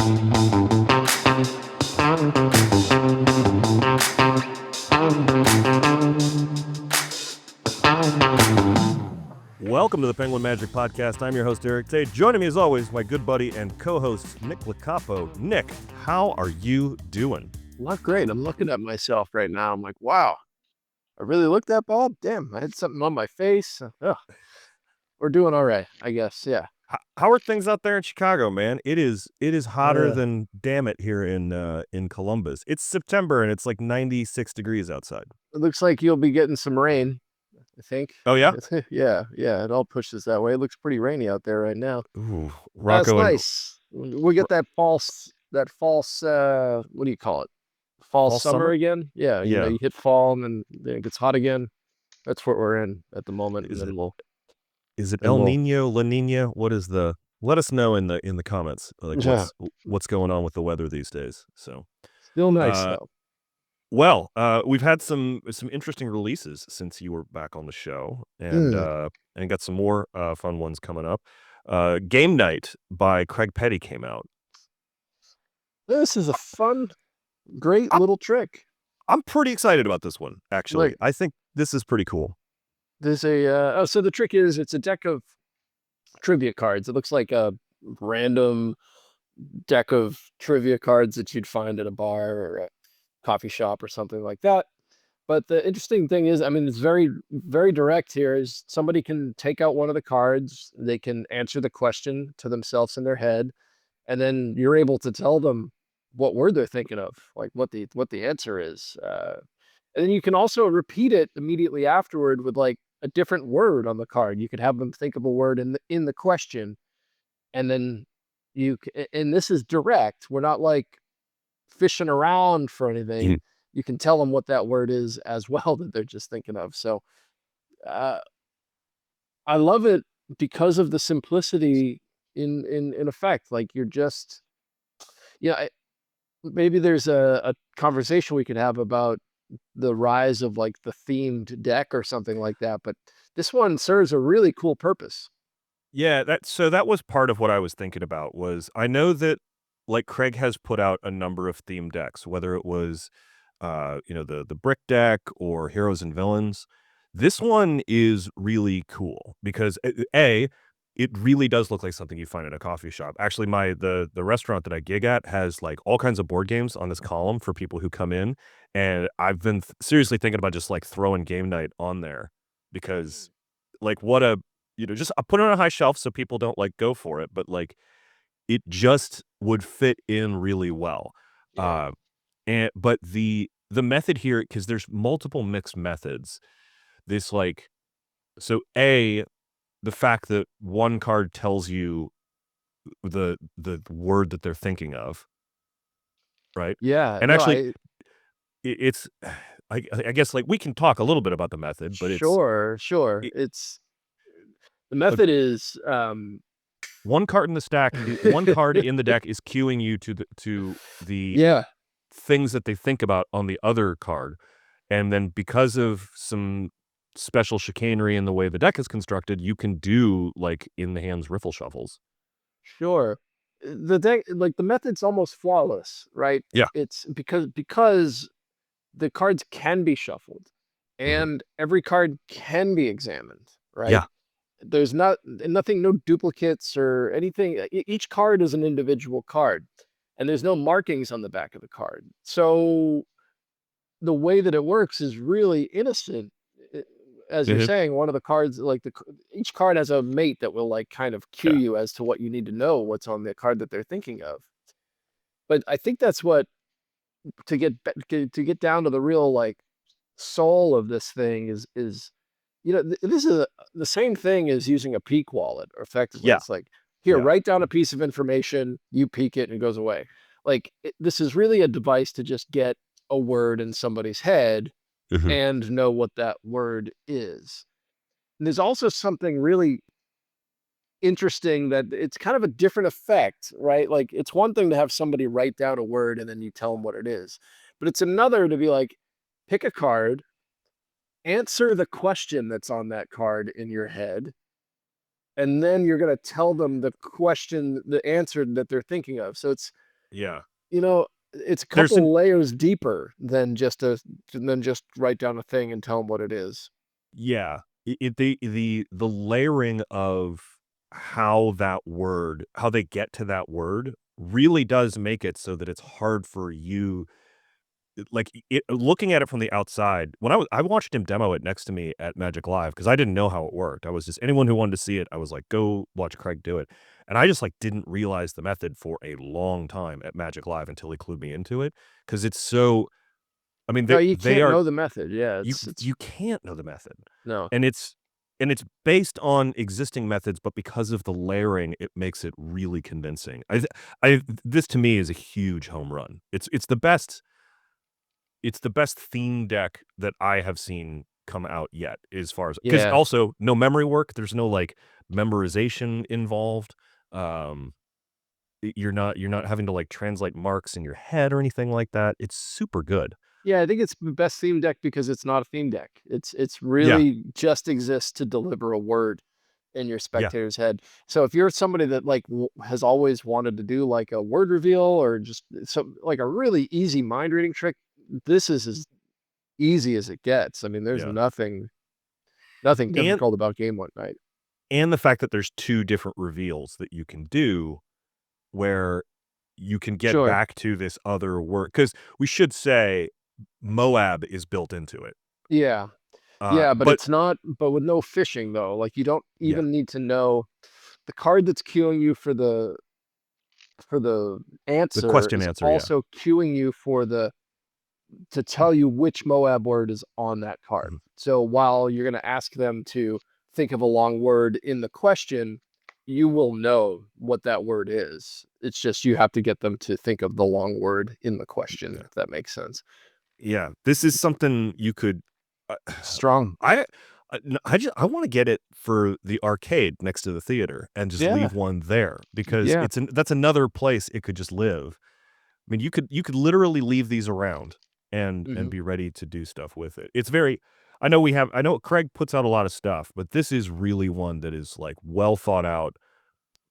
Welcome to the Penguin Magic Podcast. I'm your host, Eric. Today, joining me as always, my good buddy and co-host, Nick Licapo. Nick, how are you doing? Not great. I'm looking at myself right now. I'm like, wow, I really looked that bald? Damn, I had something on my face. Ugh. We're doing all right, I guess. Yeah. How are things out there in Chicago, man? It is hotter than damn it here in Columbus. It's September and it's like 96 degrees outside. It looks like you'll be getting some rain, I think. Oh, yeah? Yeah. It all pushes that way. It looks pretty rainy out there right now. Ooh, That's Rocco. nice. We get that false, what do you call it? False summer again? Yeah. You know, you hit fall and then it gets hot again. That's what we're in at the moment. Is it El Nino, La Nina? What is let us know in the comments, like what's going on with the weather these days. So still nice though. Well, we've had some interesting releases since you were back on the show, and got some more fun ones coming up. Game Night by Craig Petty came out. This is a fun, great little trick. I'm pretty excited about this one, actually. I think this is pretty cool. There's so the trick is it's a deck of trivia cards. It looks like a random deck of trivia cards that you'd find at a bar or a coffee shop or something like that. But the interesting thing is, I mean, it's very, very direct here, is somebody can take out one of the cards, they can answer the question to themselves in their head, and then you're able to tell them what word they're thinking of, like what the answer is. And then you can also repeat it immediately afterward with like a different word on the card. You could have them think of a word in the question, and then and this is direct. We're not like fishing around for anything. You can tell them what that word is as well that they're just thinking of. So I love it because of the simplicity in effect. Like you're just, maybe there's a conversation we could have about the rise of like the themed deck or something like that, but this one serves a really cool purpose. Yeah, that was part of what I was thinking about. Was I know that like Craig has put out a number of themed decks, whether it was the brick deck or heroes and villains. This one is really cool because it really does look like something you find at a coffee shop. Actually, the restaurant that I gig at has like all kinds of board games on this column for people who come in, and I've been seriously thinking about just like throwing Game Night on there because like just I put it on a high shelf so people don't like go for it, but like it just would fit in really well. Yeah. But the method here, because there's multiple mixed methods, this like the fact that one card tells you the word that they're thinking of, right? Yeah. And actually, it's I guess like we can talk a little bit about the method, but sure. It's the method is one card in the stack, one card in the deck is cueing you to the things that they think about on the other card, and then because of some special chicanery in the way the deck is constructed, you can do like in the hands riffle shuffles. Sure. The deck, like the method's almost flawless, right? Yeah. It's because the cards can be shuffled and every card can be examined, right? Yeah. There's nothing, no duplicates or anything. Each card is an individual card and there's no markings on the back of the card. So the way that it works is really innocent. As you're saying, one of the cards, like each card has a mate that will like kind of cue you as to what you need to know, what's on the card that they're thinking of. But I think that's what, to get down to the real like soul of this thing is this is the same thing as using a peek wallet, or effectively. It's like, here, write down a piece of information, you peek it and it goes away. Like this is really a device to just get a word in somebody's head and know what that word is. And there's also something really interesting that it's kind of a different effect, right? Like it's one thing to have somebody write down a word and then you tell them what it is, but it's another to be like, pick a card, answer the question that's on that card in your head, and then you're going to tell them the question, the answer that they're thinking of. So it's Yeah. You know, it's a There's an couple layers deeper than just write down a thing and tell them what it is. Yeah. The layering of how they get to that word really does make it so that it's hard for you like, looking at it from the outside, when I watched him demo it next to me at Magic Live because I didn't know how it worked. I was just anyone who wanted to see it, I was like, "Go watch Craig do it." And I just, like, didn't realize the method for a long time at Magic Live until he clued me into it because it's so I mean, No, they you they can't are know the method. Yeah, it's you can't know the method. no. And it's based on existing methods, but because of the layering, it makes it really convincing. I this to me is a huge home run. It's the best theme deck that I have seen come out yet as far as because Yeah. also no memory work, there's no, like, memorization involved, you're not having to, like, translate marks in your head or anything like that, it's super good. Yeah, I think it's the best theme deck because it's not a theme deck. It's Yeah, really just exists to deliver a word in your yeah, spectator's head. So if you're somebody that like has always wanted to do like a word reveal or just some like a really easy mind reading trick, this is as easy as it gets. I mean, there's yeah, nothing and difficult about game one night. the fact that there's 2 different reveals that you can do where you can get Sure. back to this other word because we should say Moab is built into it, Yeah. Yeah, but but it's not but with no fishing though. Like you don't yeah, even need to know the card that's queuing you for the the answer question is answer, yeah, also queuing you for the to tell you which Moab word is on that card. mhm, So while you're going to ask them to think of a long word in the question, you will know what that word is. It's just you have to get them to think of the long word in the question, yeah. if that makes sense. Yeah, this is something you could uh, Strong. I I wanna get it for the arcade next to the theater and just Yeah. leave one there because Yeah. that's another place it could just live. I mean, you could literally leave these around and Hmm. be ready to do stuff with it. It's very I know Craig puts out a lot of stuff, but this is really one that is, like, well thought out,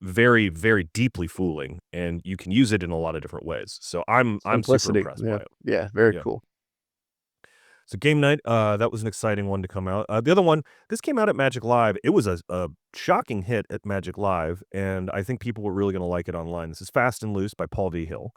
very, very deeply fooling, and you can use it in a lot of different ways. So I'm super Simplicity. impressed by Yeah. it. Yeah. Very Yeah. cool. So game night, that was an exciting one to come out. The other one, this came out at Magic Live. It was a shocking hit at Magic Live, and I think people were really going to like it online. This is Fast and Loose by Paul Vigil.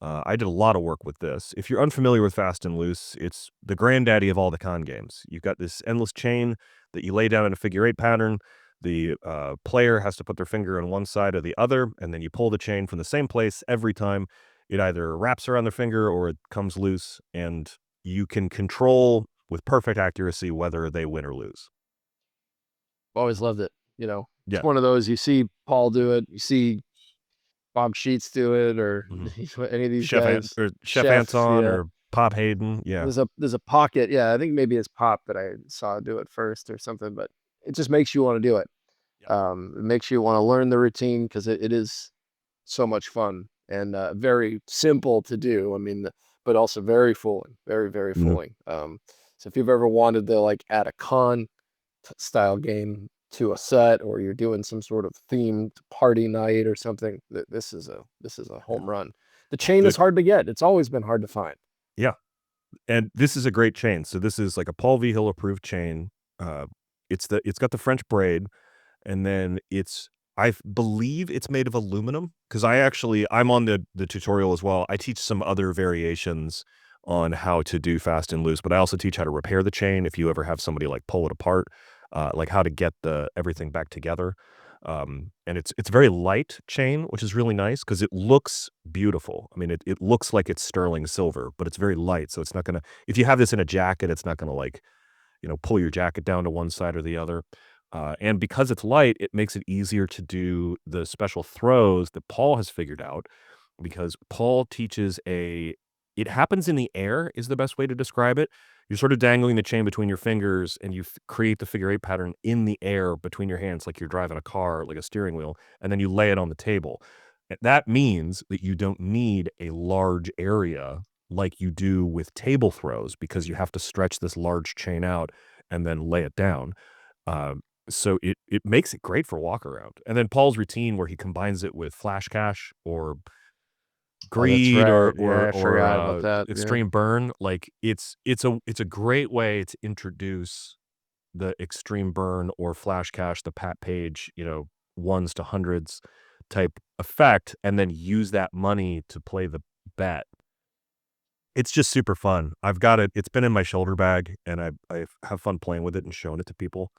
I did a lot of work with this. If you're unfamiliar with Fast and Loose, it's the granddaddy of all the con games. You've got this endless chain that you lay down in a figure eight pattern. The player has to put their finger on one side or the other, and then you pull the chain from the same place every time. It either wraps around their finger or it comes loose, and you can control with perfect accuracy whether they win or lose. Always loved it. You know, it's Yeah. one of those you see Paul do it, you see Bob Sheets do it, or Mhm. any of these guys. Chef Chef, Anton yeah. or Pop Hayden. Yeah. There's a pocket. Yeah, I think maybe it's Pop that I saw do it first or something, but it just makes you want to do it. Yeah. It makes you want to learn the routine because it is so much fun and very simple to do. I mean, but also very fooling, very Mhm. fooling. So if you've ever wanted to like add a con style game to a set, or you're doing some sort of themed party night or something, this is a Yeah. home run. The chain is The hard to get. It's always been hard to find. yeah. And this is a great chain. So this is like a Paul V. Hill approved chain. Uh, it's got the French braid, and then believe it's made of aluminum because I'm on the tutorial as well. I teach some other variations on how to do fast and loose, but I also teach how to repair the chain if you ever have somebody like pull it apart, like how to get the everything back together. And it's very light chain, which is really nice because it looks beautiful. I mean, it looks like it's sterling silver, but it's very light, so it's not gonna if you have this in a jacket, it's not gonna like pull your jacket down to one side or the other. And because it's light, it makes it easier to do the special throws that Paul has figured out because Paul teaches it happens in the air is the best way to describe it. You're sort of dangling the chain between your fingers and you create the figure eight pattern in the air between your hands like you're driving a car, like a steering wheel, and then you lay it on the table. That means that you don't need a large area like you do with table throws because you have to stretch this large chain out and then lay it down. So it makes it great for walk around. And then Paul's routine where he combines it with flash cash or Oh, that's greed right. or Yeah, or I or forgot about that. Yeah. extreme burn, like it's a great way to introduce the extreme burn or flash cache, the pat page, ones to hundreds type effect, and then use that money to play the bet. It's just super fun. I've got it. It's been in my shoulder bag, and I have fun playing with it and showing it to people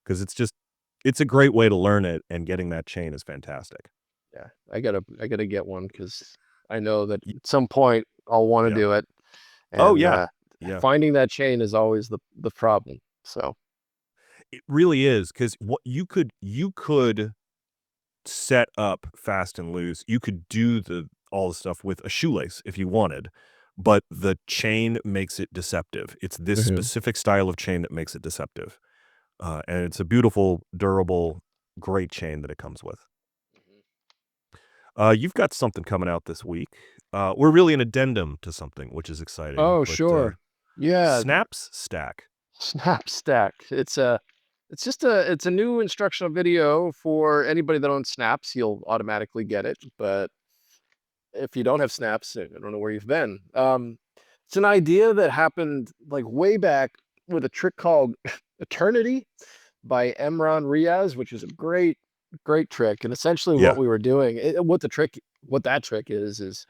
because it's a great way to learn it, and getting that chain is fantastic. Yeah. I gotta get one because I know that Y- at some point I'll want to Yeah. do it. Oh And yeah. Yeah. finding that chain is always the problem. So It really is because what you could set up fast and loose. You could do all the stuff with a shoelace if you wanted, but the chain makes it deceptive. It's this Mhm. specific style of chain that makes it deceptive. And it's a beautiful, durable, great chain that it comes with. You've got something coming out this week. We're really an addendum to something, which is exciting. Oh, But sure. Yeah, Snaps Stack. Snapstack. It's a new instructional video for anybody that owns Snaps. You'll automatically get it, but if you don't have Snaps, I don't know where you've been. It's an idea that happened like way back with a trick called Eternity by Emron Riaz, which is a great trick. And essentially, what Yeah, we were doing, what that trick is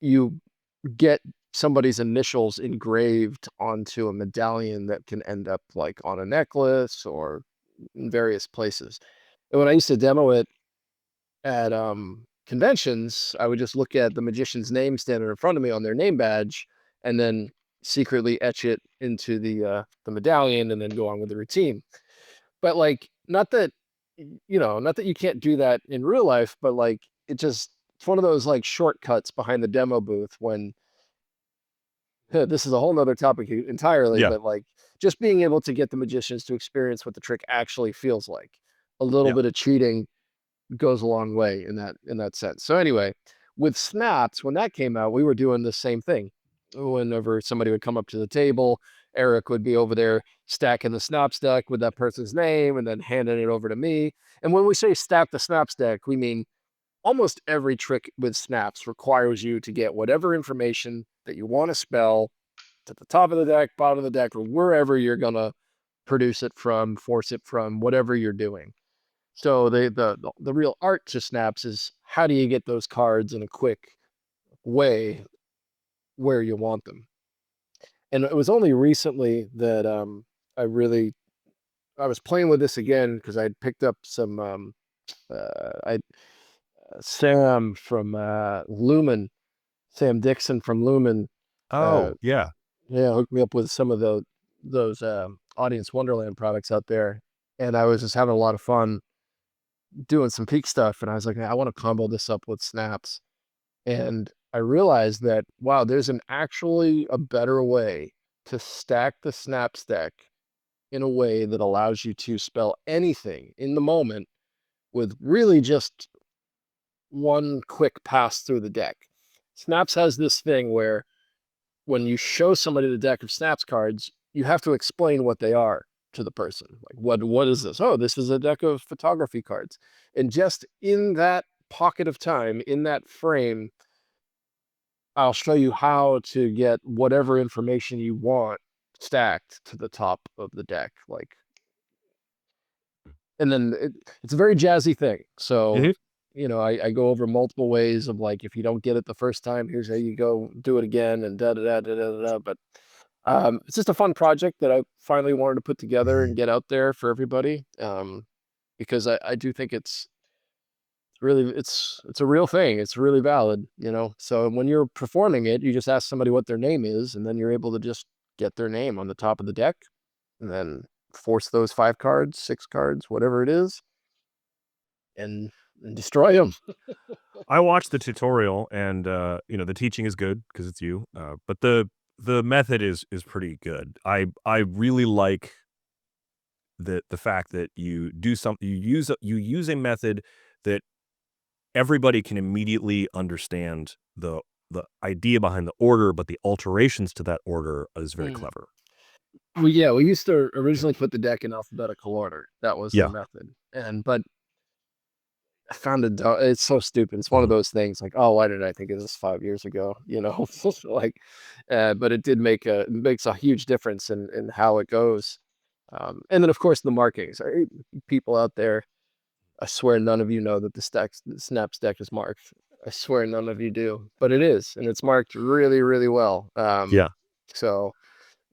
you get somebody's initials engraved onto a medallion that can end up like on a necklace or in various places. And when I used to demo it at conventions, I would just look at the magician's name standing in front of me on their name badge, and then secretly etch it into the medallion, and then go on with the routine. But like, not that you can't do that in real life, but like it's one of those like shortcuts behind the demo booth when this is a whole nother topic entirely, yeah, but like just being able to get the magicians to experience what the trick actually feels like. A little yeah. bit of cheating goes a long way in that sense. So anyway, with snaps, when that came out, we were doing the same thing. Whenever somebody would come up to the table, Eric would be over there stacking the snap stack with that person's name and then handing it over to me. And when we say stack the snap stack, we mean almost every trick with snaps requires you to get whatever information that you want to spell to the top of the deck, bottom of the deck, or wherever you're gonna produce it from, force it from, whatever you're doing. So the real art to snaps is how do you get those cards in a quick way where you want them. And it was only recently that I really I was playing with this again because I'd picked up some I Sam from Lumen, Sam Dixon from Lumen, uh, Oh, yeah. yeah, hooked me up with some of those Audience Wonderland products out there, and I was just having a lot of fun doing some peak stuff, and I was like, I want to combo this up with snaps. And I realized that, wow, there's an actually a better way to stack the snap stack in a way that allows you to spell anything in the moment with really just one quick pass through the deck. Snaps has this thing where when you show somebody the deck of snaps cards, you have to explain what they are to the person. Like, what is this? Oh, this is a deck of photography cards. And just in that pocket of time, in that frame, I'll show you how to get whatever information you want stacked to the top of the deck. Like, and then it's a very jazzy thing. So, Mhm. I go over multiple ways of like, if you don't get it the first time, here's how you go do it again, and da da da da da da. But it's just a fun project that I finally wanted to put together and get out there for everybody. Because I do think it's a real thing. It's really valid. So when you're performing it, you just ask somebody what their name is, and then you're able to just get their name on the top of the deck, and then force those 5 cards, 6 cards, whatever it is, and destroy them. I watched the tutorial, and the teaching is good because it's you. But the method is pretty good. I really like the fact that you do something. You use a method that everybody can immediately understand the idea behind the order, but the alterations to that order is very Mm. clever. Well, yeah, we used to originally put the deck in alphabetical order. That was the Yeah. method, but I found it. It's so stupid. It's one of Mhm. those things like, oh, why did I think of this 5 years ago? You know, like, but it did it makes a huge difference in how it goes. And then of course the markings. People out there, I swear none of you know that the snap stack is marked. I swear none of you do, but it is, and it's marked really, really well. Yeah. So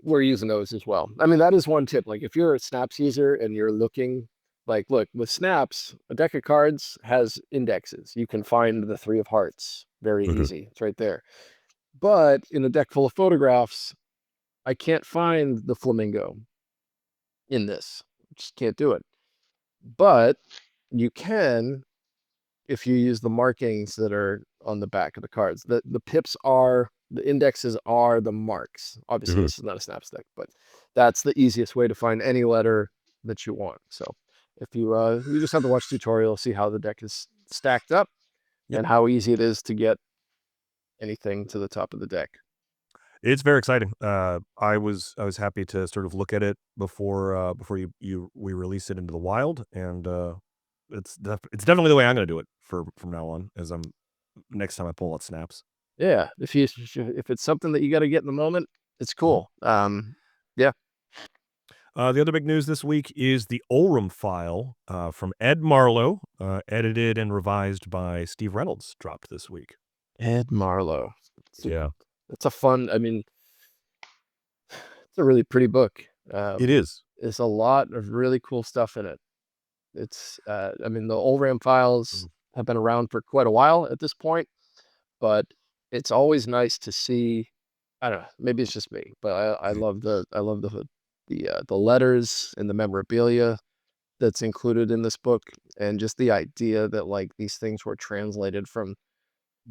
we're using those as well. I mean, that is one tip. Like if you're a snaps user and you're looking, like, look, with snaps, a deck of cards has indexes. You can find the three of hearts very Mhm. easy. It's right there. But in a deck full of photographs, I can't find the flamingo in this. Just can't do it. But you can if you use the markings that are on the back of the cards. The pips are the indexes are the marks. Obviously, Mhm. this is not a snapstick, but that's the easiest way to find any letter that you want. So if you just have to watch tutorial, see how the deck is stacked up Yep. and how easy it is to get anything to the top of the deck. It's very exciting. I was happy to sort of look at it before we release it into the wild, and it's definitely the way I'm gonna do it from now on. As I'm next time I pull out snaps. Yeah, if it's something that you got to get in the moment, it's Mhm. cool. Yeah, The other big news this week is the Oloom file from Ed Marlowe, edited and revised by Steve Reynolds, dropped this week. Ed Marlowe. It's a, Yeah, it's a fun. I mean, it's a really pretty book. it Um, is. there's a lot of really cool stuff in it. I mean, the OLRAM files Mhm. have been around for quite a while at this point, but it's always nice to see. I don't know, maybe it's just me, but I love the letters and the memorabilia that's included in this book, and just the idea that like these things were translated from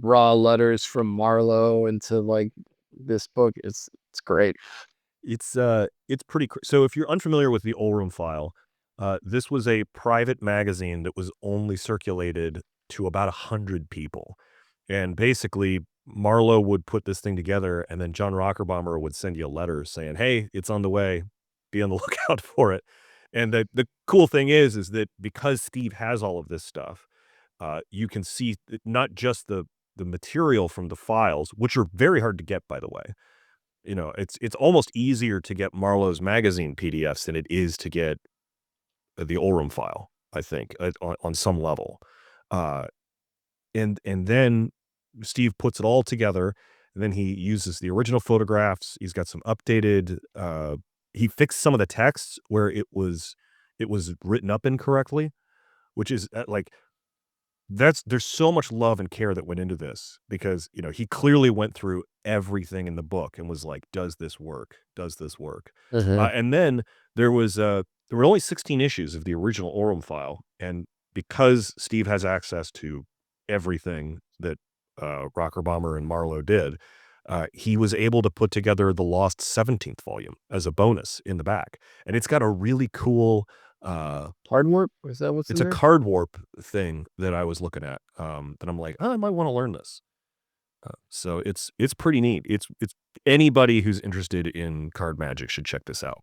raw letters from Marlowe into like this book. It's great. It's pretty so if you're unfamiliar with the Oloom file, this was a private magazine that was only circulated to about 100 people. And basically, Marlowe would put this thing together, and then John Rockerbomber would send you a letter saying, "Hey, it's on the way. Be on the lookout for it." And the cool thing is that because Steve has all of this stuff, you can see not just the material from the files, which are very hard to get, by the way. It's almost easier to get Marlowe's magazine PDFs than it is to get the Olram file, I think, on some level. Uh, and then Steve puts it all together, and then he uses the original photographs. He's got some updated, he fixed some of the text where it was written up incorrectly, which is, like there's so much love and care that went into this because, he clearly went through everything in the book and was like, "Does this work? Does this work?" Hmm. And then there were only 16 issues of the original Orem file, and because Steve has access to everything that, Rocker Bomber and Marlowe did, he was able to put together the lost 17th volume as a bonus in the back, and it's got a really cool, uh Hard warp, is that what's it's in a there? card warp thing that I was looking at, that I'm like, "Oh, I might wanna learn this." So it's pretty neat. It's anybody who's interested in card magic should check this out.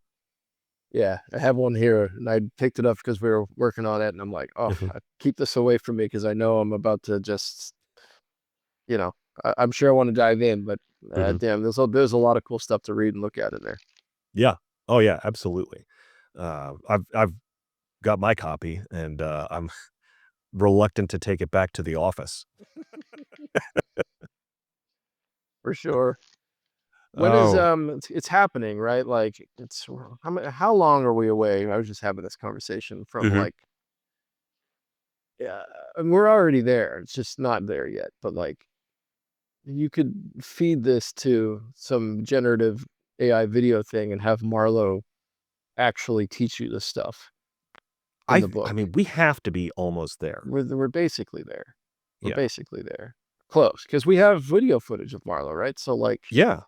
Yeah, I have one here, and I picked it up because we were working on it, and I'm like, oh, Mhm, keep this away from me because I know I'm about to just, you know, I'm sure I want to dive in, but mhm. damn, there's a lot of cool stuff to read and look at in there. Yeah. Oh, yeah, absolutely. I've got my copy, and, I'm reluctant to take it back to the office. For sure. When is Oh. it's happening, right? Like how long are we away? I was just having this conversation from Mhm. like, yeah, and we're already there. It's just not there yet. But like you could feed this to some generative AI video thing and have Marlowe actually teach you this stuff in the I book. mean, we have to be almost there. We're basically there. We're Yeah. basically there. Close. Because we have video footage of Marlowe, right? So like, Yeah.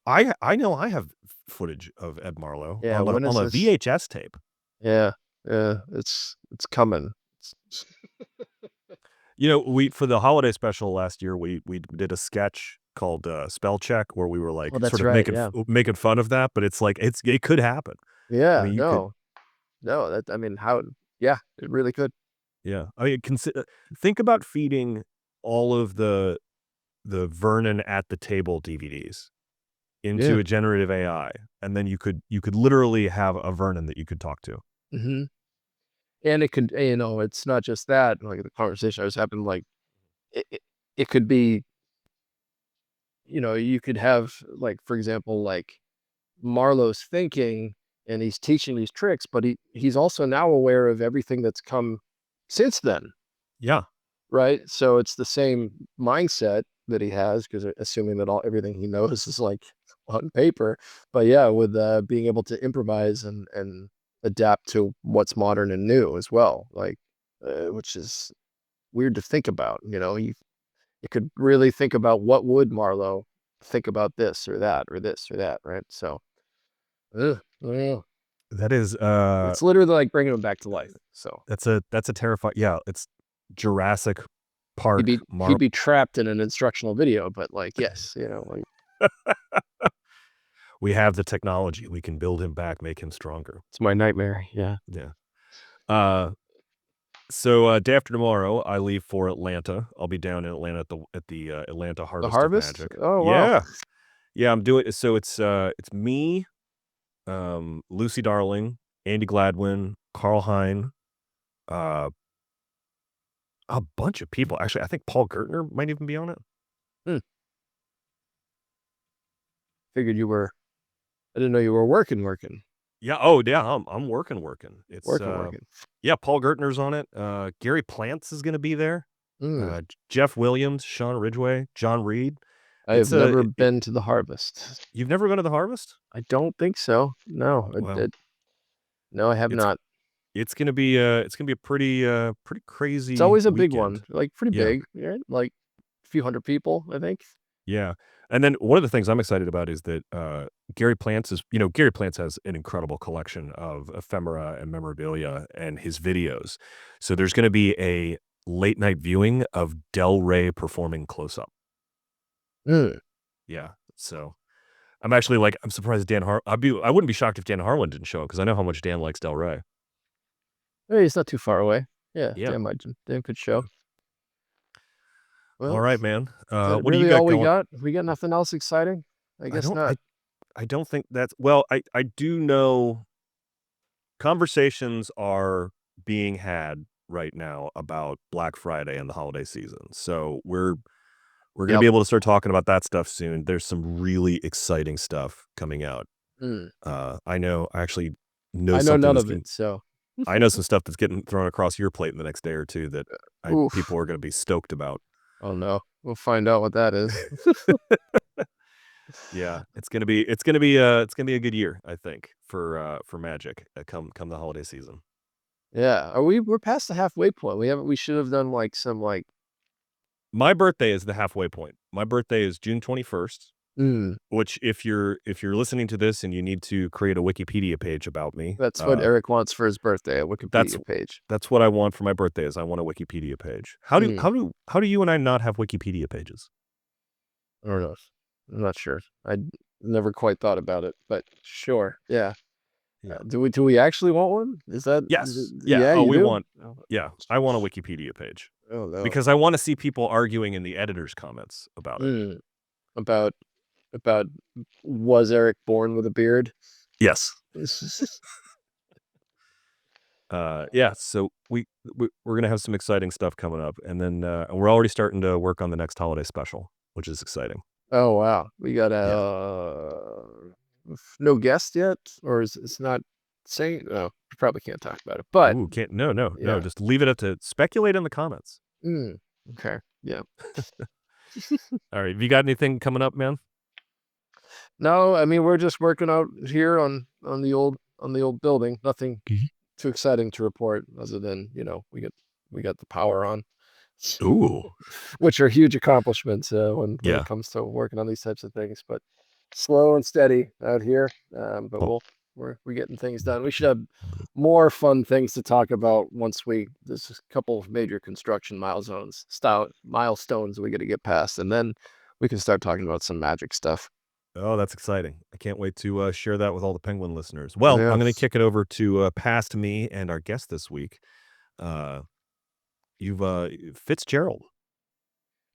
I know I have footage of Ed Marlowe yeah, on when is a this? VHS tape. Yeah, yeah, it's coming. We for the holiday special last year, we did a sketch called, Spell Check where we were, Oh, like, sort that's of right. Yeah. making fun of that, but it's like, it could happen. I Yeah, mean, you could no. No, that I mean, how yeah, it really could. Yeah. I mean, think about feeding all of the Vernon at the Table DVDs into Yeah. a generative AI, and then you could literally have a Vernon that you could talk to. Hmm. And it could, it's not just that. Like the conversation I was having, like it could be, you could have, like, for example, like Marlowe's thinking and he's teaching these tricks, but he's also now aware of everything that's come since then, Yeah. right? So it's the same mindset that he has, because assuming that everything he knows is like on paper. But yeah, with being able to improvise and adapt to what's modern and new as well, like which is weird to think about. You could really think about what would Marlowe think about this or that or this or that, right? So, yeah. That is, It's literally like bringing him back to life. So that's a terrifying, yeah, it's Jurassic he'd Park be he'd be trapped in an instructional video, but like, yes, like we have the technology, we can build him back, make him stronger. it's my nightmare. Yeah. Yeah. Uh, day after tomorrow, I leave for Atlanta. I'll be down in Atlanta at the Atlanta The Harvest of harvest? Magic. Oh wow. Yeah. Yeah, I'm doing so it's me, Lucy Darling, Andy Gladwin, Carl Hine, uh, a bunch of people. Actually, I think Paul Gertner might even be on it. Hmm. Figured I didn't know you were working. Yeah, oh, yeah, I'm working. It's, Working. yeah, Paul Gertner's on it, Gary Plants is gonna be there, Hmm. Jeff Williams, Sean Ridgway, John Reed. I have It's never a it been to the harvest. You've never been to the Harvest? I don't think so. No, Well, no, I have it's not. it's gonna be a pretty It's crazy always a big weekend. one, like pretty Yeah, big, right? Like a few hundred people, I think. yeah, and then one of the things I'm excited about is that, Gary Plants has an incredible collection of ephemera and memorabilia and his videos. So there's gonna be a late night viewing of Del Rey performing Close Up. Mm. Yeah, so I'm actually, like, I'm surprised I wouldn't be shocked if Dan Harlan didn't show up because I know how much Dan likes Del Rey. Hey, it's not too far away. Yeah, Yeah, damn good show. Well, alright, man. is that What do you really got all we going? got? We got nothing else exciting? I I guess don't not. I don't think that's well, I do know conversations are being had right now about Black Friday and the holiday season. So we're gonna be Yep. able to start talking about that stuff soon. There's some really exciting stuff coming out. Mm. I actually know I know something none that's of getting it, so I know some stuff that's getting thrown across your plate in the next day or 2 that oof. people are gonna be stoked about. Oh no. We'll find out what that is. Yeah, it's gonna be a good year, I think, for Magic, come the holiday season. Yeah. We're past the halfway point. We should have done like some like My birthday is the halfway point. My birthday is June 21st, mm, which if you're listening to this and you need to create a Wikipedia page about me, that's what Eric wants for his birthday, a that's Wikipedia page. that's what I want for my birthday is I want a Wikipedia page. How do Mm, how do how do you and I not have Wikipedia pages? I don't know. I'm not sure. I never quite thought about it, but sure. Yeah. Yeah. Do we actually want one? Yes. Yeah. Yeah, Oh, you do? Oh, yeah, I want a Wikipedia page oh no. because I wanna see people arguing in the editor's comments about it. Mm, about about was Eric born with a beard? Yes. Yeah, so we're gonna have some exciting stuff coming up, and then, we're already starting to work on the next holiday special, which is exciting. Oh wow. We got Yeah. no guest yet, or is it's not saying? No, we probably can't talk about it. But Ooh, can't no, yeah. just leave it up to speculate in the comments. Mm, okay. Yeah. Alright, have you got anything coming up, man? No, I mean we're just working out here on the old building. Nothing Mhm. too exciting to report other than, we got the power on, Ooh. which are huge accomplishments when it Yeah. comes to working on these types of things. But slow and steady out here. But Well, we're getting things done. We should have more fun things to talk about once there's a couple of major construction milestones we got to get past, and then we can start talking about some magic stuff. oh, that's exciting. I can't wait to, share that with all the Penguin listeners. Well, Yeah. I'm gonna kick it over to, past me and our guest this week. Uh You've Fitzgerald.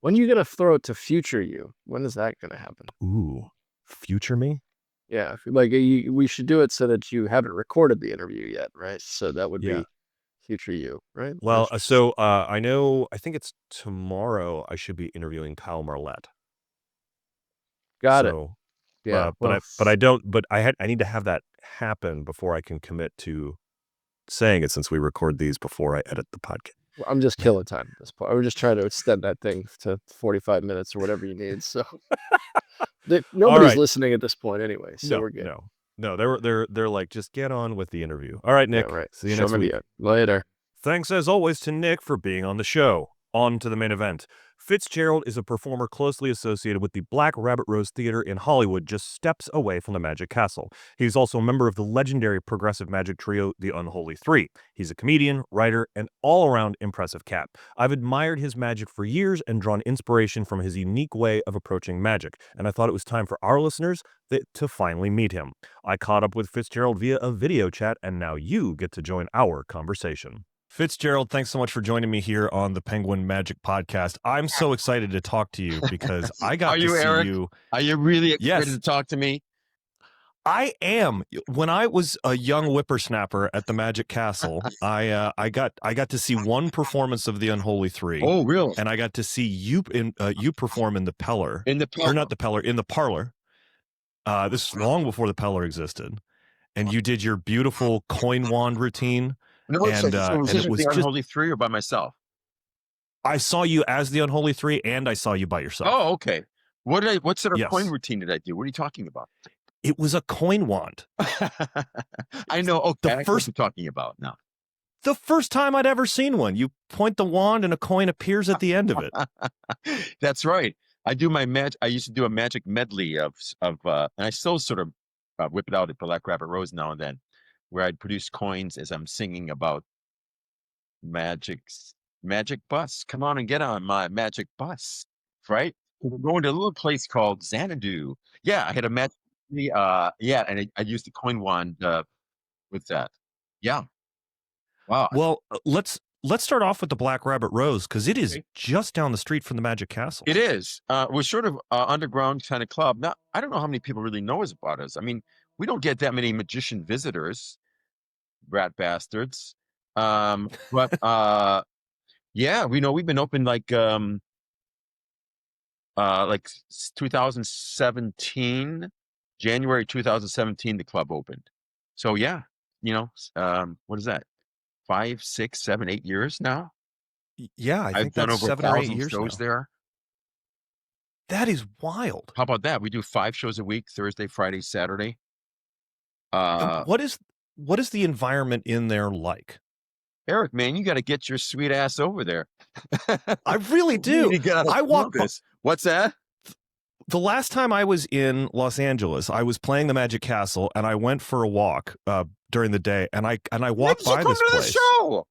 When are you gonna throw it to future you? When is that gonna happen? Ooh, future me. Yeah, like we should do it so that you haven't recorded the interview yet, right? So that would Yeah. be future you, right? Well, I know. I think it's tomorrow. I should be interviewing Kyle Marlette. Got it. So, Yeah. but Well, I don't. But I need to have that happen before I can commit to saying it. Since we record these before I edit the podcast. I'm just killing time at this point. I was just trying to extend that thing to 45 minutes or whatever you need. So All nobody's right. listening at this point anyway, so No, we're good. no, no. They're like, just get on with the interview. All right, Yeah, Nick. right. See you Show next me week. the later. Thanks as always to Nick for being on the show. On to the main event. Fitzgerald is a performer closely associated with the Black Rabbit Rose Theater in Hollywood, just steps away from the Magic Castle. He's also a member of the legendary progressive magic trio, the Unholy Three. He's a comedian, writer, and all-around impressive cat. I've admired his magic for years and drawn inspiration from his unique way of approaching magic, and I thought it was time for our listeners to finally meet him. I caught up with Fitzgerald via a video chat, and now you get to join our conversation. Fitzgerald, thanks so much for joining me here on the Penguin Magic Podcast. I'm so excited to talk to you because I Are got to you, see Eric? you. Are you really excited Yes, to talk to me? I am. When I was a young whippersnapper at the Magic Castle, I got to see one performance of the Unholy Three, Oh, really? and I got to see you you perform in the Peller, In the or park? not the Peller, in the Parlor. This is long before the Peller existed, and you did your beautiful coin wand routine, No, so was and this it with was the just. Unholy Three or by myself? I saw you as the Unholy Three, and I saw you by yourself. Oh, okay. What sort of coin Yes. routine did I do? What are you talking about? It was a coin wand. I know. Okay, The I know what first you're talking about now. the first time I'd ever seen one. You point the wand and a coin appears at the end of it. That's right. I do my I used to do a magic medley and I still sort of whip it out at Black Rabbit Rose now and then, where I'd produce coins as I'm singing about magic bus. Come on and get on my magic bus, right? We're going to a little place called Xanadu. Yeah, I had a magic. Yeah, and I used the coin wand with that. Yeah, wow. Well, let's start off with the Black Rabbit Rose because it is Okay. just down the street from the Magic Castle. It is. We're sort of underground kind of club. Now, I don't know how many people really know about us. I mean, we don't get that many magician visitors, rat bastards. But yeah, we know we've been open like 2017, January 2017, the club opened. So yeah, what is that? 5, 6, 7, 8 years now. Yeah, I I've think done that's over 7 or 8 1,000 years shows now. there. That is wild. How about that? We do 5 shows a week: Thursday, Friday, Saturday. And Uh, what is the environment in there like? Eric, man, you got to get your sweet ass over there. I really do. You gotta I feel walk this. What's that? The last time I was in Los Angeles, I was playing the Magic Castle, and I went for a walk during the day, and I You walked should by come this to the place show.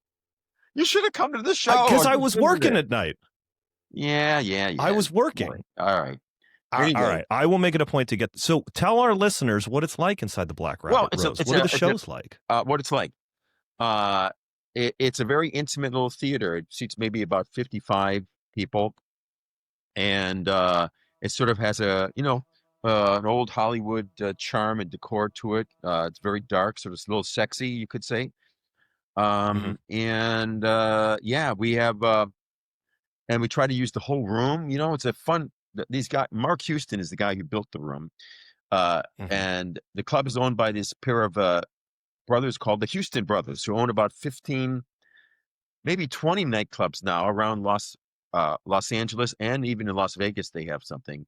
You should have come to the show because I and was visited working it. at night. Yeah. I was All working. right. All right. All Anyway, right, I will make it a point to get. So tell our listeners what it's like inside the Black Rabbit Rose. What are the shows like? What it's like. Uh, it's a very intimate little theater. It seats maybe about 55 people, and it sort of has an old Hollywood charm and decor to it. It's very dark, sort of a little sexy, you could say. Mhm. And yeah, we have and we try to use the whole room. It's a fun. These guys, Mark Houston is the guy who built the room, uh, Mhm. and the club is owned by this pair of brothers called the Houston brothers, who own about 15, maybe 20 nightclubs now around Los Angeles, and even in Las Vegas they have something.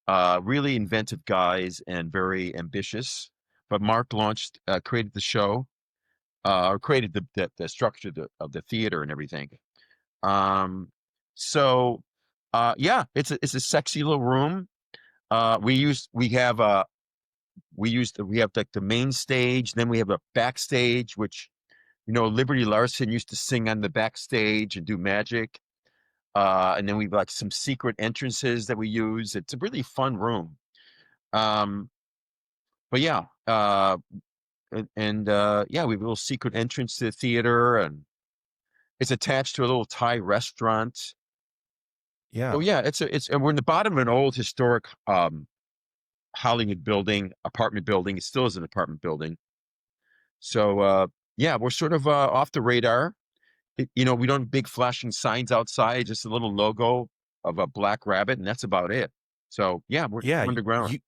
Really inventive guys and very ambitious. But Mark created the show, or created the structure of the theater and everything. Um, so yeah, it's a sexy little room. We have like the main stage, then we have a backstage, which Liberty Larson used to sing on the backstage and do magic. And then we've like some secret entrances that we use. It's a really fun room. Um, but yeah, yeah, we have a little secret entrance to the theater, and It's attached to a little Thai restaurant. Yeah. Oh yeah, and we're in the bottom of an old historic Hollywood building, apartment building. It still is an apartment building. So yeah, we're sort of off the radar. You know, we don't have big flashing signs outside, just a little logo of a black rabbit, and that's about it. So yeah, we're Yeah. underground.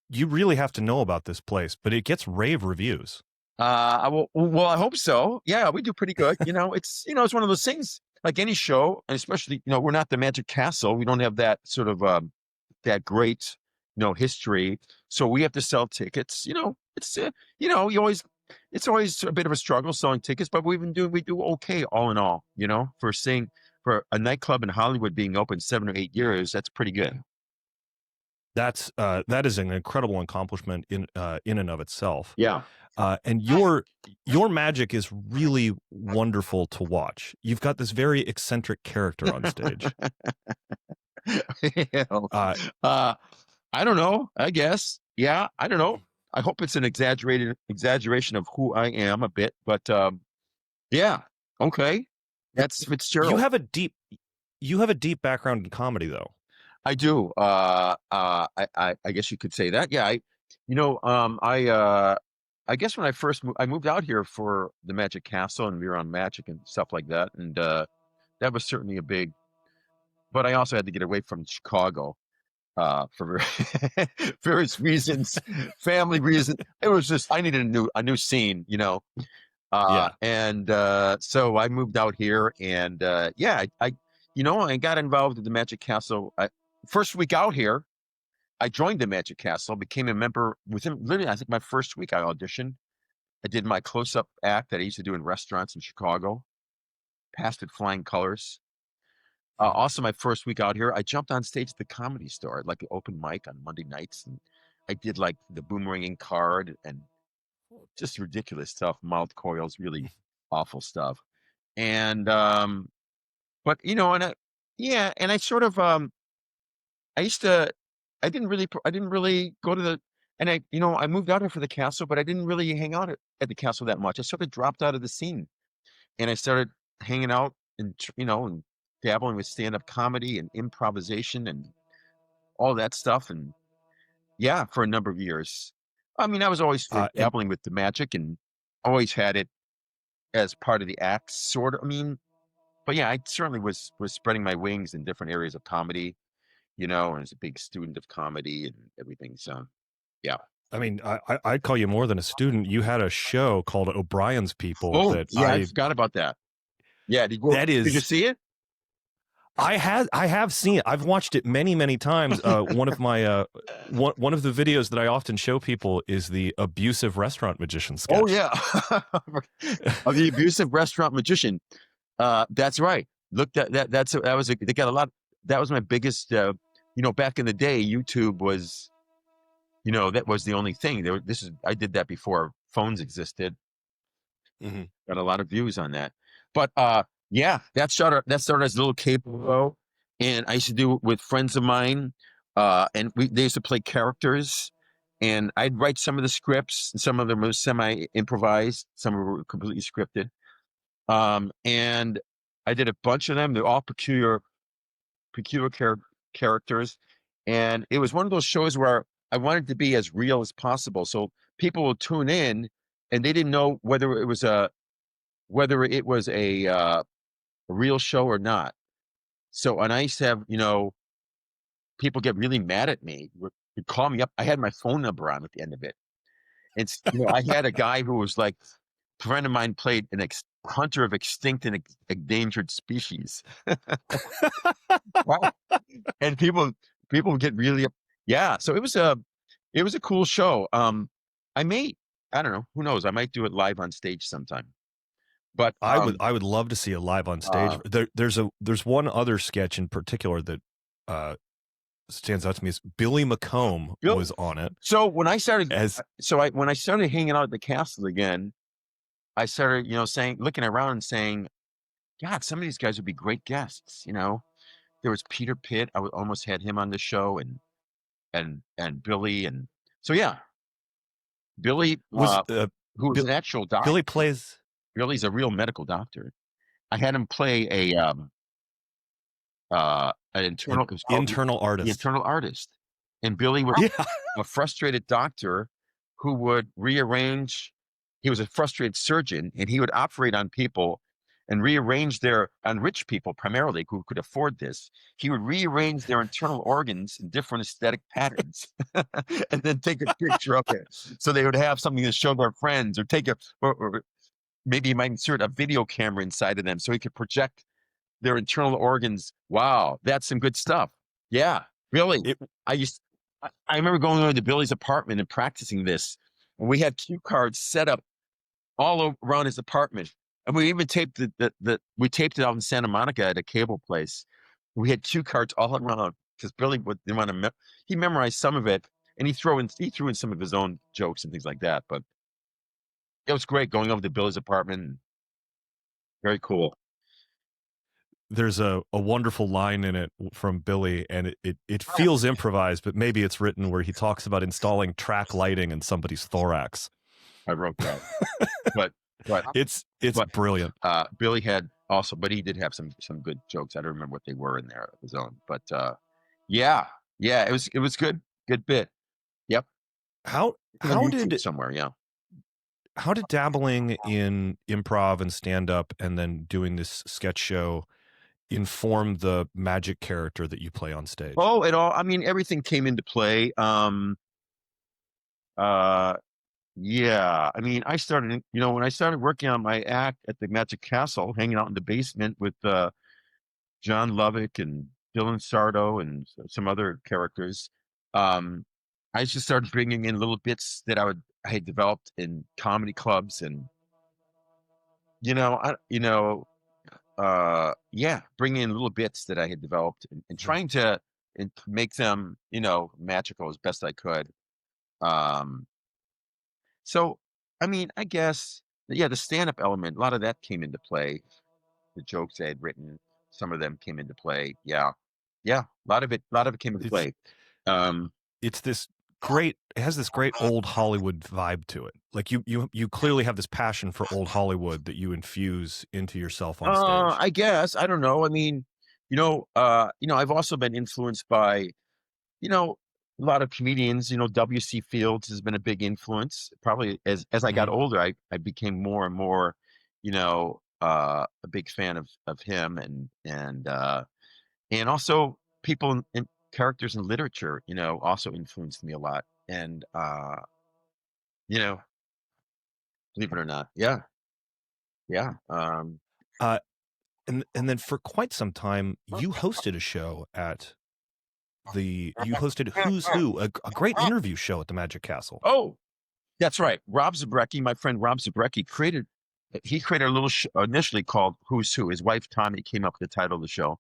You really have to know about this place, but it gets rave reviews. Well, I hope so. Yeah, we do pretty good. You know, it's one of those things like any show, and especially, we're not the Magic Castle. We don't have that sort of that great, history. So we have to sell tickets. It's it's always a bit of a struggle selling tickets, but we do okay all in all. For a nightclub in Hollywood being open 7 or 8 years, that's pretty good. That is an incredible accomplishment in and of itself. Yeah. And your magic is really wonderful to watch. You've got this very eccentric character on stage. I don't know. I guess. Yeah. I don't know. I hope it's an exaggeration of who I am a bit, but yeah. Okay. That's Fitzgerald. You have a deep background in comedy, though. I do. I guess you could say that. Yeah. I guess when I moved out here for the Magic Castle, and we were on Magic and stuff like that, and that was certainly a big. But I also had to get away from Chicago for various reasons, family reasons. It was just I needed a new scene, Yeah. And so I moved out here, and yeah, I got involved with the Magic Castle. First week out here, I joined the Magic Castle, became a member within literally, I think my first week I auditioned. I did my close-up act that I used to do in restaurants in Chicago, passed with flying colors. Also, my first week out here, I jumped on stage at the Comedy Store, like an open mic on Monday nights, and I did like the boomeranging card and just ridiculous stuff, mouth coils, really awful stuff. And but and I sort of I didn't really go to the, and I moved out here for the castle, but I didn't really hang out at the castle that much. I sort of dropped out of the scene, and I started hanging out and dabbling with stand-up comedy and improvisation and all that stuff. And yeah, for a number of years. I mean, I was always dabbling with the magic and always had it as part of the act, sort of. I mean, but yeah, I certainly was spreading my wings in different areas of comedy, and I was a big student of comedy and everything. So, yeah. I mean, I'd call you more than a student. You had a show called O'Brien's People. Oh, yeah, I forgot about that. Yeah, did you see it? I have seen it. I've watched it many, many times. One of my one of the videos that I often show people is the abusive restaurant magician sketch. Oh yeah, of the abusive restaurant magician. That's right. Look, they got a lot. That was my biggest. Back in the day, YouTube was, that was the only thing. I did that before phones existed. Mm-hmm. Got a lot of views on that, but yeah, that started as a little capo, and I used to do it with friends of mine, and they used to play characters, and I'd write some of the scripts, and some of them were semi-improvised, some were completely scripted, and I did a bunch of them. They're all peculiar characters, and it was one of those shows where I wanted to be as real as possible, so people would tune in, and they didn't know whether it was a real show or not. So, and I used to have, people get really mad at me, would call me up. I had my phone number on at the end of it. And, I had a guy who was like, a friend of mine played an hunter of extinct and endangered species. Wow. And people would get really, yeah. So it was a cool show. I don't know, who knows? I might do it live on stage sometime. But I would love to see it live on stage. There's one other sketch in particular that stands out to me. Is Billy McComb was on it. So when I started when I started hanging out at the castle again, I started looking around and saying, God, some of these guys would be great guests. There was Peter Pitt. I almost had him on the show, and Billy, and so yeah, Billy was who was an actual doctor. Billy's a real medical doctor. I had him play an internal. It was called Internal the artist. internal artist, and Billy was Yeah. a frustrated doctor who would rearrange. He was a frustrated surgeon, and he would operate on people and rearrange on rich people primarily who could afford this. He would rearrange their internal organs in different aesthetic patterns, and then take a picture of it, so they would have something to show their friends, or or maybe he might insert a video camera inside of them so he could project their internal organs. Wow, that's some good stuff. Yeah, really. It, I remember going over to Billy's apartment and practicing this. And we had cue cards set up all around his apartment. And we even taped we taped it out in Santa Monica at a cable place. We had cue cards all around because Billy didn't want to, he memorized some of it, and he threw in some of his own jokes and things like that. But it was great going over to Billy's apartment. Very cool. there's a wonderful line in it from Billy, and it feels improvised, but maybe it's written, where he talks about installing track lighting in somebody's thorax. I wrote that. but It's but brilliant. Billy had also, but he did have some good jokes. I don't remember what they were in there of his own, but yeah, it was good bit. Yep. How did somewhere? Yeah. how did dabbling in improv and stand up and then doing this sketch show inform the magic character that you play on stage? Oh, it all. I mean, everything came into play. Yeah. I mean, I started, when I started working on my act at the Magic Castle, hanging out in the basement with John Lovick and Dylan Sardo and some other characters. I just started bringing in little bits that I had developed in comedy clubs, and bringing in little bits that I had developed, and trying to make them magical as best I could. So I mean, I guess, the stand-up element, a lot of that came into play. The jokes I had written, some of them came into play. Yeah, a lot of it came into It's play. Um, it's this great. It has this great old Hollywood vibe to it. Like you clearly have this passion for old Hollywood that you infuse into yourself on stage. I guess, I don't know. I mean, I've also been influenced by, a lot of comedians. W.C. Fields has been a big influence. Probably as I got older, I became more and more, a big fan of him, and also people and characters in literature, also influenced me a lot. And you know, believe it or not, yeah. Uh, and then for quite some time, you hosted a show at you hosted Who's Who, a great interview show at the Magic Castle. Oh, that's right. Rob Zabrecki, my friend Rob Zabrecki, created a little initially called Who's Who. His wife Tommy came up with the title of the show,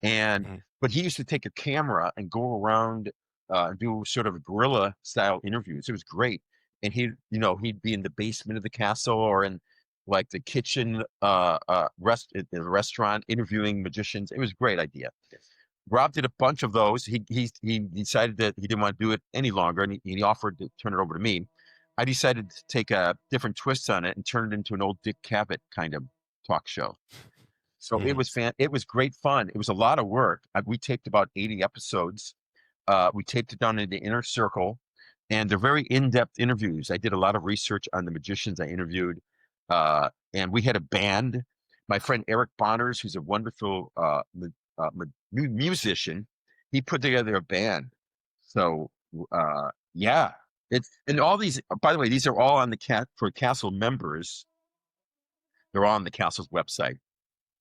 but he used to take a camera and go around and do sort of guerrilla style interviews. It was great, and he'd be in the basement of the castle, or in like the kitchen in the restaurant, interviewing magicians. It was a great idea. Rob did a bunch of those. He decided that he didn't want to do it any longer, and he offered to turn it over to me. I decided to take a different twist on it and turn it into an old Dick Cavett kind of talk show. So it was great fun. It was a lot of work. We taped about 80 episodes. We taped it down in the inner circle, and they're very in-depth interviews. I did a lot of research on the magicians I interviewed, and we had a band. My friend Eric Bonners, who's a wonderful musician, he put together a band. So and all these. By the way, these are all on for Castle members. They're all on the Castle's website.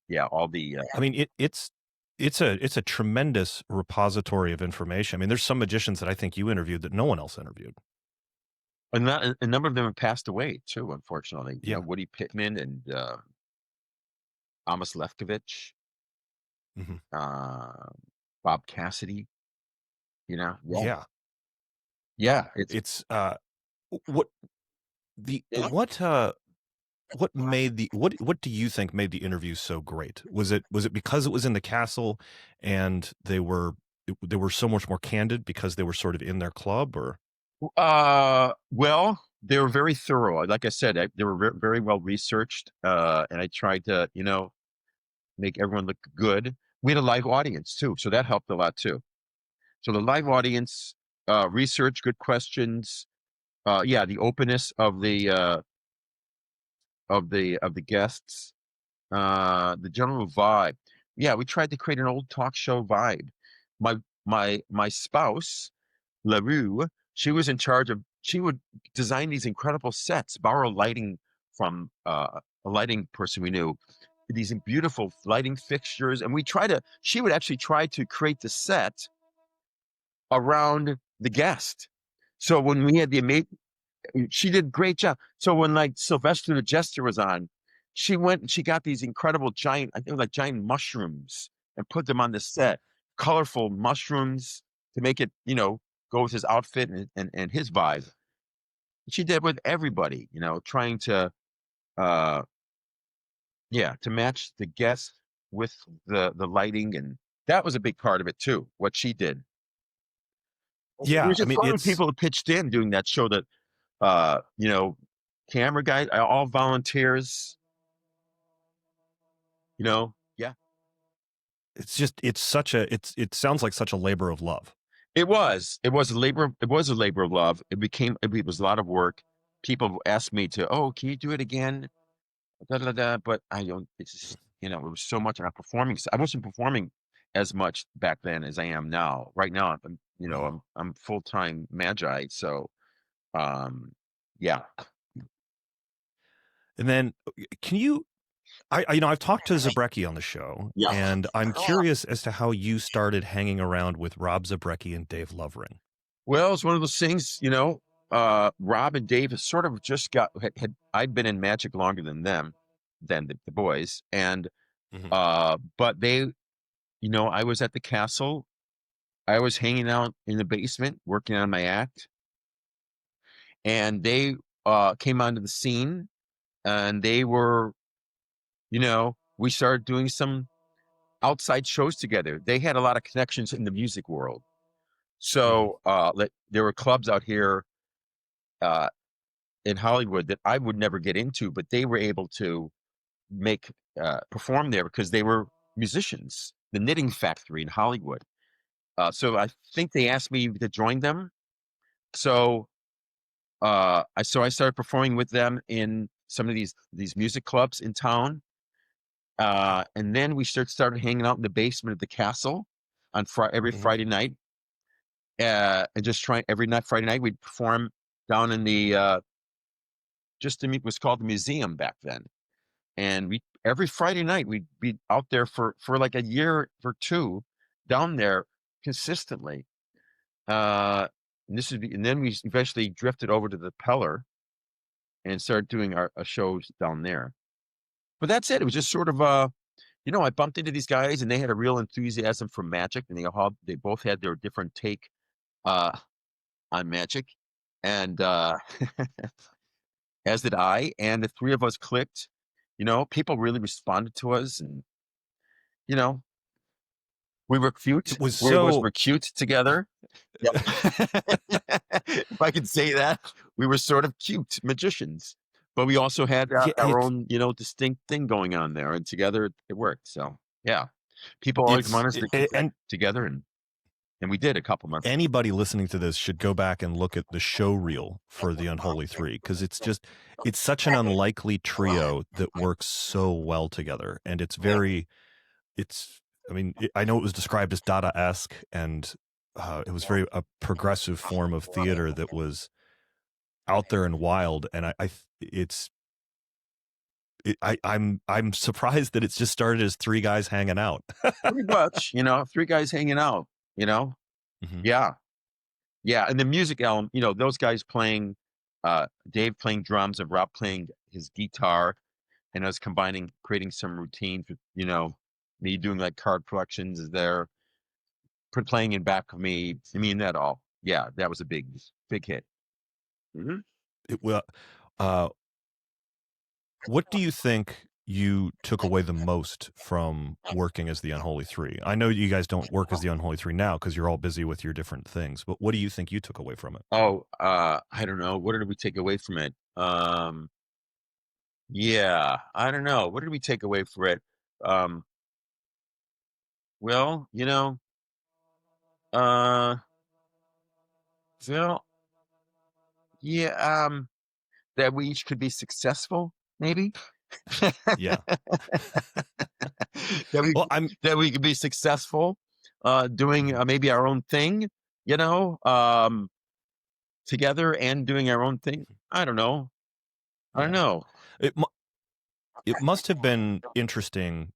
Yeah, all the. I mean, it's a tremendous repository of information. I mean, there's some magicians that I think you interviewed that no one else interviewed. And a number of them have passed away too, unfortunately. Yeah, Woody Pittman and Amos Lefkovich, Bob Cassidy. Yeah. It's what do you think made the interviews so great? Was it because it was in the castle and they were so much more candid because they were sort of in their club, or? Well, they were very thorough. Like I said, they were very well researched, and I tried to, make everyone look good. We had a live audience too, so that helped a lot too. So the live audience, research, good questions, yeah, the openness of the guests, the general vibe. Yeah, we tried to create an old talk show vibe. My my spouse, LaRue, she was in charge of. She would design these incredible sets, borrow lighting from a lighting person we knew, these beautiful lighting fixtures, and we try to. She would actually try to create the set around the guest. So when we had the amazing, she did a great job. So when like Sylvester the Jester was on, she went and she got these incredible giant, I think like giant mushrooms and put them on the set, colorful mushrooms to make it, go with his outfit and his vibe. She did with everybody, trying to, uh, yeah, to match the guests with the lighting. And that was a big part of it too, what she did. It Yeah, was I just mean, fun when it's people pitched in doing that show that, uh, you know, camera guys, all volunteers, yeah. it sounds like such a labor of love. It was a labor of love. It was a lot of work. People asked me to, oh, can you do it again? Da, da, da, but I don't, it's just, it was so much. I wasn't performing as much back then as I am now. Right now, Mhm. I'm full-time magi. So, um, yeah. And then can you I've talked to Zabrecki on the show, Yeah. and I'm curious as to how you started hanging around with Rob Zabrecki and Dave Lovering. Well, it's one of those things, Rob and Dave has sort of just I'd been in Magic longer than them, than the boys. And, Mhm. but I was at the castle. I was hanging out in the basement working on my act, and they, came onto the scene, and they were, we started doing some outside shows together. They had a lot of connections in the music world. Mhm. So, there were clubs out here, uh, in Hollywood that I would never get into, but they were able to make perform there because they were musicians. The Knitting Factory in Hollywood. So I think they asked me to join them. So, I started performing with them in some of these music clubs in town. And then we started hanging out in the basement of the castle on every Mhm. Friday night. And just trying every night Friday night we'd perform down in the, just to meet was called the museum back then. And we every Friday night we'd be out there for like a year or two, down there consistently. And then we eventually drifted over to the Peller and started doing our shows down there. But that's it. It was just sort of, I bumped into these guys and they had a real enthusiasm for magic, and they both had their different take uh, on magic, and as did I. And the three of us clicked. People really responded to us, and you know, we were cute. It was We was so were cute together. Yep. If I could say that, we were sort of cute magicians, but we also had yeah, our own, distinct thing going on there, and together it worked. So yeah, people always want us to keep that and together, and we did a couple months. anybody listening to this should go back and look at the show reel for the Unholy Three, because it's such an unlikely trio that works so well together, and it's I mean, I know it was described as Dada-esque, and it was very a progressive form of theater that was out there and wild, and I'm surprised that it's just started as three guys hanging out. Pretty much, three guys hanging out. You know, Mhm. yeah, yeah, and the music element, those guys playing, Dave playing drums and Rob playing his guitar, and us creating some routines with, me doing like card collections is there, playing in back of me. I mean, that all. Yeah, that was a big hit. Mhm. It will. Uh, what do you think you took away the most from working as the Unholy Three? I know you guys don't work as the Unholy Three now because you're all busy with your different things, but what do you think you took away from it? Oh, I don't know. What did we take away from it? Yeah, I don't know. What did we take away from it? Um, Well, uh, well, yeah, that we each could be successful, maybe. Yeah. that we Well, I'm that we could be successful, doing Mhm. maybe our own thing, you know, together and doing our own thing. I don't know. I don't Yeah. know. It mu it must have been interesting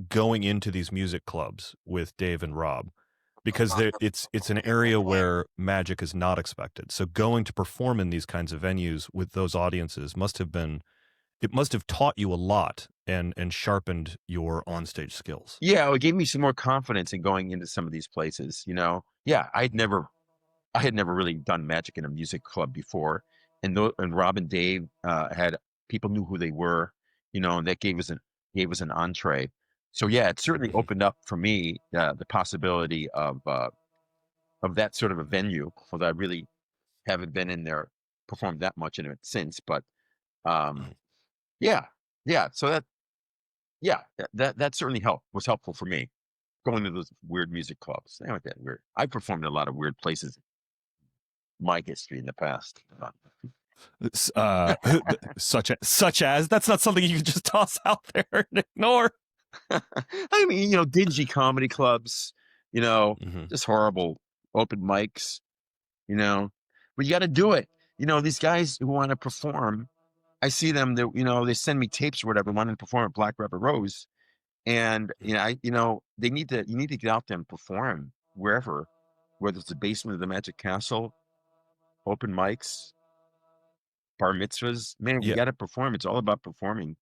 going into these music clubs with Dave and Rob because it's an area where magic is not expected. So going to perform in these kinds of venues with those audiences it must have taught you a lot and sharpened your onstage skills. Yeah, it gave me some more confidence in going into some of these places. Yeah, I had never really done magic in a music club before, and Rob and Dave had people knew who they were, and that gave us an entree. So yeah, it certainly Mhm. opened up for me the possibility of that sort of a venue. Although I really haven't been in there performed that much in it since, but um, Mhm. yeah, yeah. So that certainly was helpful for me going to those weird music clubs. They aren't that weird. I performed in a lot of weird places in my history in the past. Such as that's not something you can just toss out there and ignore. I mean, dingy comedy clubs, you know, Mhm. just horrible open mics, you know, but you got to do it. These guys who want to perform, I see them, they send me tapes or whatever, wanting to perform at Black Rubber Rose. And, Mhm. you need to get out there and perform wherever, whether it's the basement of the Magic Castle, open mics, bar mitzvahs. Man, we Yeah. got to perform. It's all about performing.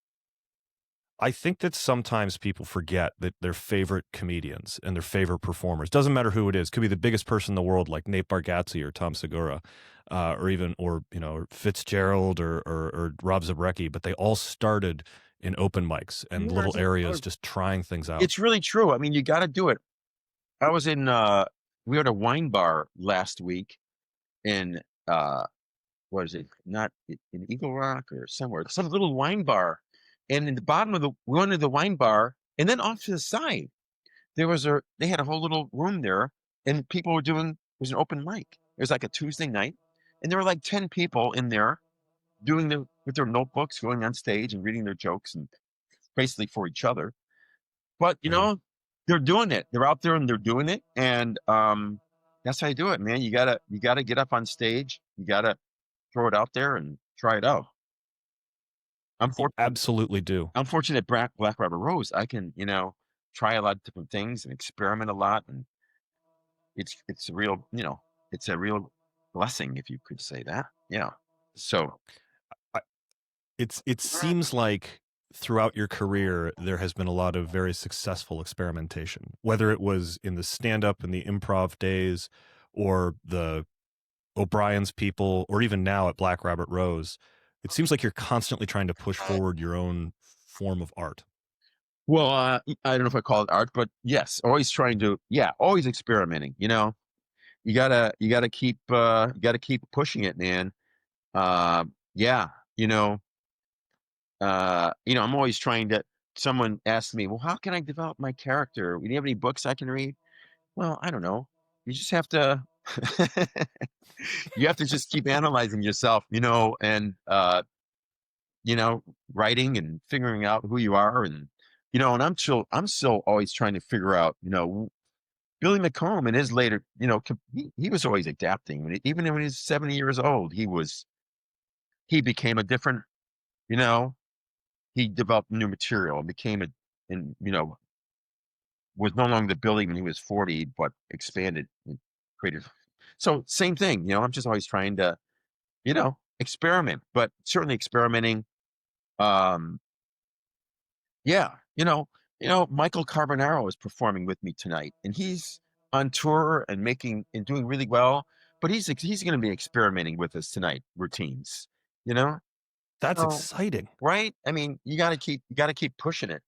I think that sometimes people forget that their favorite comedians and their favorite performers, doesn't matter who it is, could be the biggest person in the world like Nate Bargatze or Tom Segura, or Fitzgerald or Rob Zabrecki, but they all started in open mics and Yeah, little areas just trying things out. it's really true. I mean, you got to do it. I was we were at a wine bar last week in, what is it? Not in Eagle Rock or somewhere, some little wine bar. And in the bottom of we went to the wine bar, and then off to the side, they had a whole little room there, and people were doing, it was an open mic. It was like a Tuesday night, and there were like 10 people in there with their notebooks, going on stage and reading their jokes and basically for each other. But Mhm. they're doing it. They're out there and they're doing it. And that's how you do it, man. You gotta get up on stage. You gotta throw it out there and try it out. I'm You fortunate. absolutely do. I'm fortunate at Black Rubber Rose. I can, try a lot of different things and experiment a lot. And it's a real, it's a real blessing, if you could say that. Yeah. So I, it seems like throughout your career there has been a lot of very successful experimentation, whether it was in the stand-up and the improv days or the O'Brien's people, or even now at Black Rabbit Rose. It seems like you're constantly trying to push forward your own form of art. well, I don't know if I call it art, but yes, always trying to, yeah, always experimenting. You gotta keep pushing it, man. Yeah, you know, I'm always trying to. Someone asked me, well, how can I develop my character? Do you have any books I can read? Well, I don't know. You just have to. You have to just keep analyzing yourself, and you know, writing and figuring out who you are, and I'm still always trying to figure out, Billy McComb in his later, he was always adapting. Even when he was 70 years old, he became a different, you know, he developed new material and and, was no longer the Billy when he was 40, but expanded and created. So same thing, I'm just always trying to, experiment, but certainly experimenting. Um, yeah, Michael Carbonaro is performing with me tonight, and he's on tour and making and doing really well. But he's going to be experimenting with us tonight, routines. You know, That's so exciting. right? I mean, you got to keep pushing it,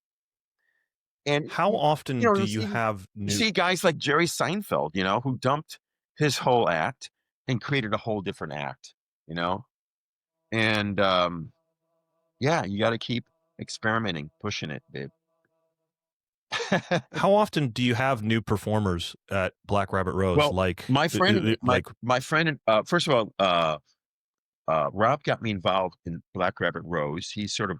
and How often do you you see have you new see guys like Jerry Seinfeld, who dumped his whole act and created a whole different act. You know, and yeah, you got to keep experimenting, pushing it, babe. How often do you have new performers at Black Rabbit Rose? Well, my friend, first of all, Rob got me involved in Black Rabbit Rose. He sort of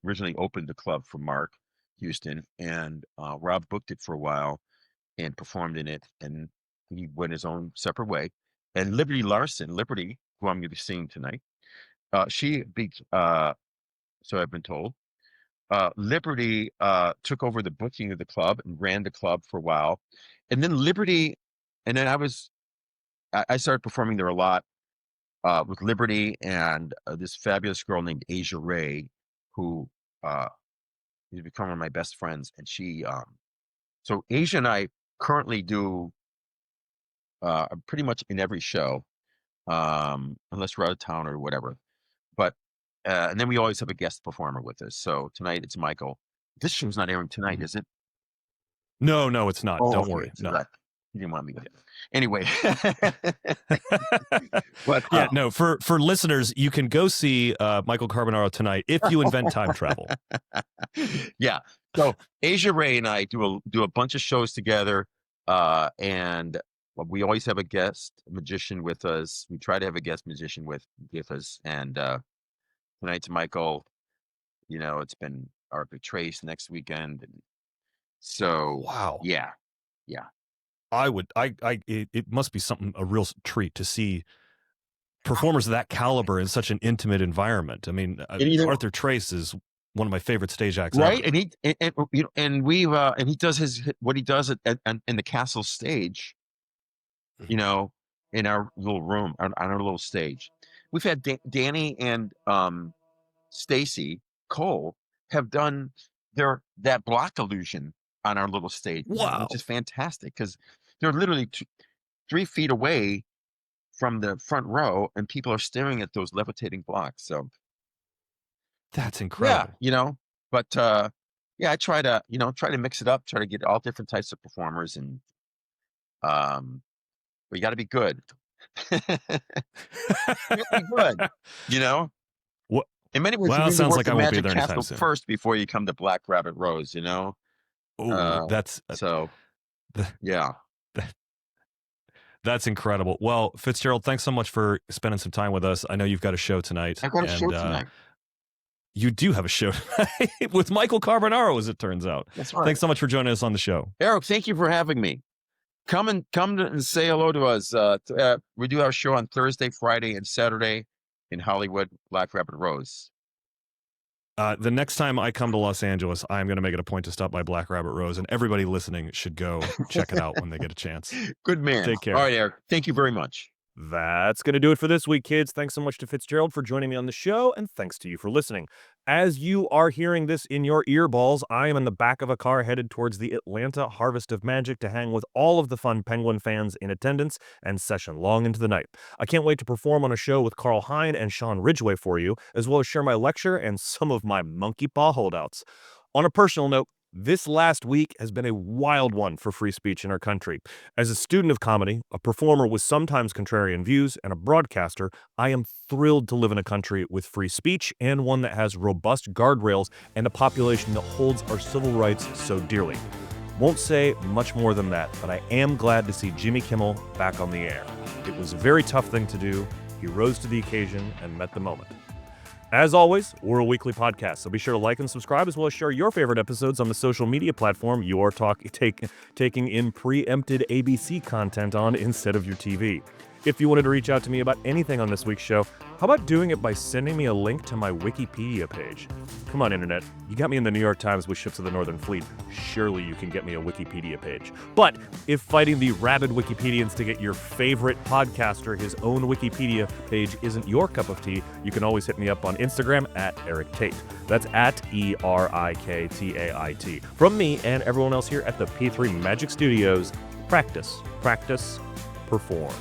originally opened the club for Mark Houston, and Rob booked it for a while and performed in it, and he went his own separate way. And Liberty, who I'm going to be seeing tonight, so I've been told. Liberty took over the booking of the club and ran the club for a while, and then I started performing there a lot with Liberty and this fabulous girl named Asia Ray, who has become one of my best friends. And so Asia and I currently do pretty much in every show, unless we're out of town or whatever. But and then we always have a guest performer with us. So tonight it's Michael. This show's not airing tonight, is it? No, it's not. Oh, Don't okay. worry. No. Right. You didn't want me to. Anyway. But Yeah, no, for listeners, you can go see Michael Carbonaro tonight if you invent time travel. Yeah. So Asia Ray and I do a bunch of shows together, and we always have a guest magician with us. We try to have a guest magician with us, and tonight's Michael. It's been Arthur Trace next weekend, and so Wow. yeah. It must be a real treat to see performers of that caliber in such an intimate environment. I mean, Arthur Trace is one of my favorite stage acts right? ever. And he does what he does in the castle stage, in our little room, on our little stage. We've had Danny and Stacy Cole have done that block illusion on our little stage, Wow. which is fantastic because they're literally 3 feet away from the front row, and people are staring at those levitating blocks. So that's incredible. Yeah, but I try to mix it up, try to get all different types of performers, and but you got to be good. You gotta be good, What? In many ways, Well, you need to sounds work like the I won't be Magic there anytime Castle soon. first before you come to Black Rabbit Rose. Oh, Yeah. That's incredible. Well, Fitzgerald, thanks so much for spending some time with us. I know you've got a show tonight. I've got a show tonight. You do have a show tonight with Michael Carbonaro, as it turns out. That's right. Thanks so much for joining us on the show. Eric, thank you for having me. Come and say hello to us. We do our show on Thursday, Friday, and Saturday in Hollywood, Black Rabbit Rose. The next time I come to Los Angeles, I'm going to make it a point to stop by Black Rabbit Rose, and everybody listening should go check it out when they get a chance. Good man. Take care. All right, Eric. Thank you very much. That's going to do it for this week, kids. Thanks so much to Fitzgerald for joining me on the show, and thanks to you for listening. As you are hearing this in your earballs, I am in the back of a car headed towards the Atlanta Harvest of Magic to hang with all of the fun Penguin fans in attendance and session long into the night. I can't wait to perform on a show with Carl Hine and Sean Ridgway for you, as well as share my lecture and some of my monkey paw holdouts. On a personal note, this last week has been a wild one for free speech in our country. As a student of comedy, a performer with sometimes contrarian views, and a broadcaster, I am thrilled to live in a country with free speech and one that has robust guardrails and a population that holds our civil rights so dearly. Won't say much more than that, but I am glad to see Jimmy Kimmel back on the air. It was a very tough thing to do. He rose to the occasion and met the moment. As always, we're a weekly podcast, so be sure to like and subscribe, as well as share your favorite episodes on the social media platform you are taking in preempted ABC content on instead of your TV. If you wanted to reach out to me about anything on this week's show, how about doing it by sending me a link to my Wikipedia page? Come on, Internet. You got me in the New York Times with ships of the Northern Fleet. Surely you can get me a Wikipedia page. But if fighting the rabid Wikipedians to get your favorite podcaster his own Wikipedia page isn't your cup of tea, you can always hit me up on Instagram at Erik Tait. That's at ERIKTAIT. From me and everyone else here at the P3 Magic Studios, practice, perform.